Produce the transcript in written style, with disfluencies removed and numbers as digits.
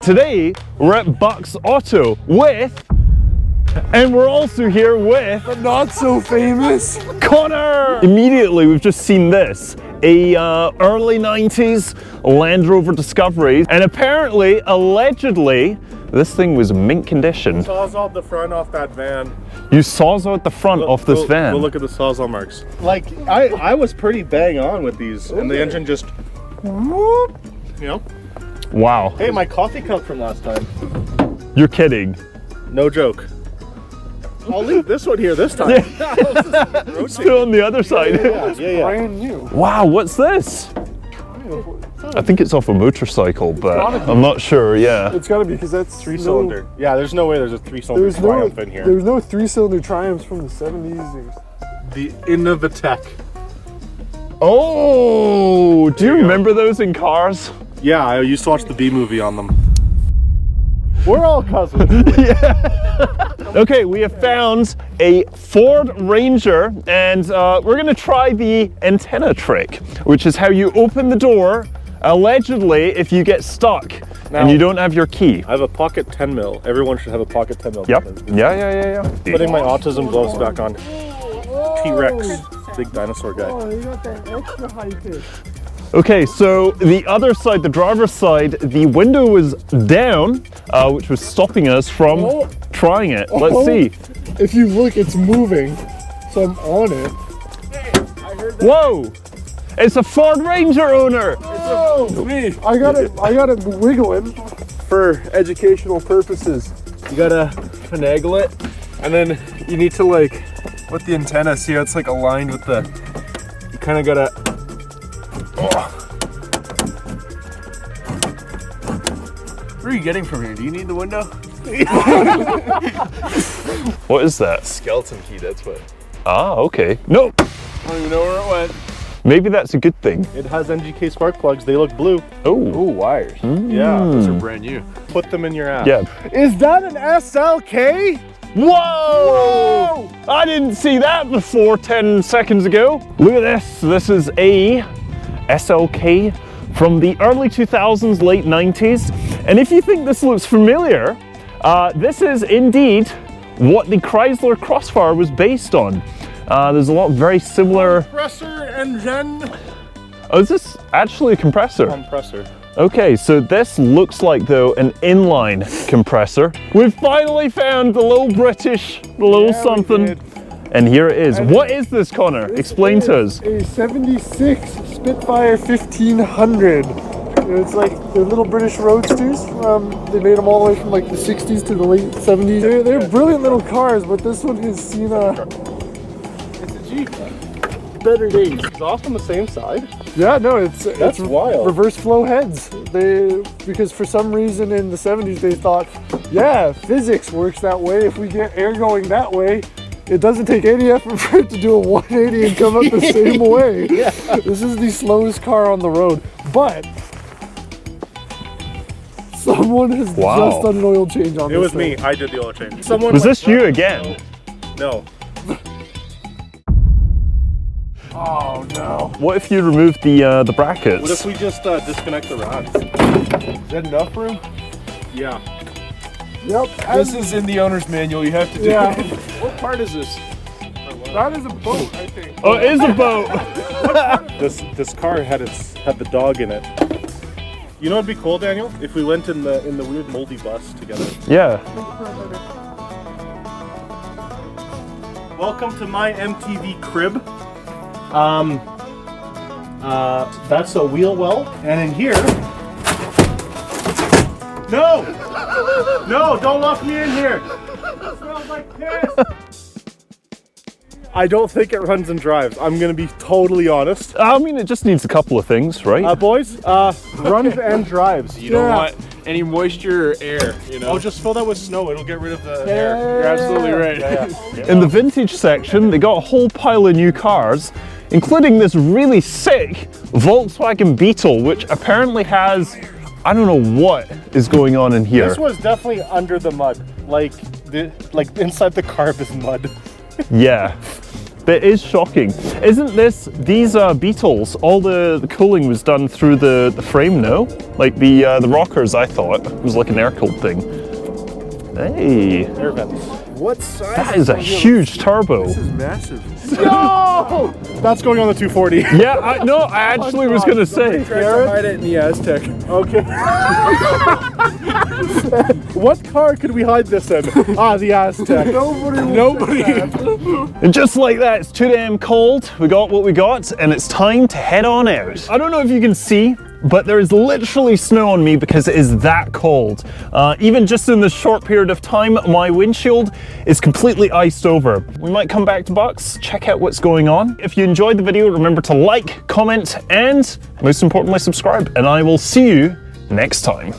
Today, we're at Buck's Auto with, and we're also here with the not so famous Connor! Immediately, we've just seen this, a early 90s Land Rover Discovery, and apparently, allegedly, this thing was mint condition. Sawzalled the front off that van. You sawzalled the front off this van? We'll look at the sawzall marks. Like, I was pretty bang on with these, and the engine just, whoop, you know? Wow. Hey, my coffee cup from last time. You're kidding. No joke. I'll leave this one here this time. Still on the other side. Yeah. Brand new. Wow, what's this? I think it's off a motorcycle, but I'm not sure, yeah. It's gotta be, because that's three-cylinder. Yeah, there's no way there's a three-cylinder Triumph in here. There's no three-cylinder Triumphs from the 70s. The Innovatec. Oh, do you remember those in cars? Yeah, I used to watch the B movie on them. We're all cousins. Yeah. Okay, we have found a Ford Ranger, and we're gonna try the antenna trick, which is how you open the door, allegedly, if you get stuck and you don't have your key. I have a pocket 10 mil. Everyone should have a pocket 10 mil. Yep. Yeah. Putting my autism gloves back on. T-Rex, big dinosaur guy. Oh, you got that extra high pitch. Okay, so the other side, the driver's side, the window was down, which was stopping us from trying it. Let's see. If you look, it's moving, so I'm on it. Whoa! It's a Ford Ranger owner! It's me. I got it wiggling for educational purposes. You gotta finagle it, and then you need to, like, with the antenna, see how it's like aligned with the, you kind of gotta, What are you getting from here? Do you need the window? What is that? Skeleton key, that's what. Ah, okay. Nope. I don't even know where it went. Maybe that's a good thing. It has NGK spark plugs. They look blue. Oh. Ooh, wires. Yeah, those are brand new. Put them in your ass. Yeah. Is that an SLK? Whoa! I didn't see that before 10 seconds ago. Look at this. This is a SLK from the early 2000s, late 90s. And if you think this looks familiar, this is indeed what the Chrysler Crossfire was based on. There's a lot of very similar... Compressor engine. Oh, is this actually a compressor? Compressor. Okay, so this looks like, though, an inline compressor. We've finally found the little British, the little something. And here it is. What is this, Connor? Explain to us. A 76 Spitfire 1500. It's like the little British roadsters. They made them all the way from like the 60s to the late 70s. They're brilliant little cars, but this one has seen It's a Jeep. Better days. Exhaust on the same side? Yeah, no, that's wild. Reverse flow heads. Because for some reason in the 70s they thought, yeah, physics works that way. If we get air going that way, it doesn't take any effort for it to do a 180 and come up the same way. Yeah. This is the slowest car on the road, but someone has just done an oil change on this. It was me. I did the oil change. Someone Was this you again? No. Oh no. What if you remove the brackets? What if we just disconnect the rods? Is that enough room? Yeah. Yep. This is in the owner's manual. You have to do Yeah. it. What part is this? That is a boat, I think. Oh, it is a boat. This car had the dog in it. You know what'd be cool, Daniel? If we went in the weird moldy bus together. Yeah. Welcome to my MTV crib. That's a wheel well, and in here. No! No, don't lock me in here. It smells like piss. I don't think it runs and drives. I'm gonna be totally honest. I mean, it just needs a couple of things, right? Boys, runs and drives. You don't want any moisture or air, you know? Oh, just fill that with snow. It'll get rid of the Yeah. air. You're absolutely right. Yeah. In the vintage section, they got a whole pile of new cars, including this really sick Volkswagen Beetle, which apparently has, I don't know what is going on in here. This was definitely under the mud. Like inside the carb is mud. Yeah. It is shocking. Isn't these Beetles, all the cooling was done through the frame, no? Like the rockers, I thought, was like an air-cooled thing. Hey. Air vents. What size? That is a huge turbo. This is massive. No! That's going on the 240. Yeah, I actually was gonna say. Try to hide it in the Aztec. Okay. What car could we hide this in? Ah, the Aztec. Nobody. And just like that, it's too damn cold. We got what we got, and it's time to head on out. I don't know if you can see, but there is literally snow on me because it is that cold. Even just in this short period of time, my windshield is completely iced over. We might come back to Bucks, check out what's going on. If you enjoyed the video, remember to like, comment, and most importantly, subscribe. And I will see you next time.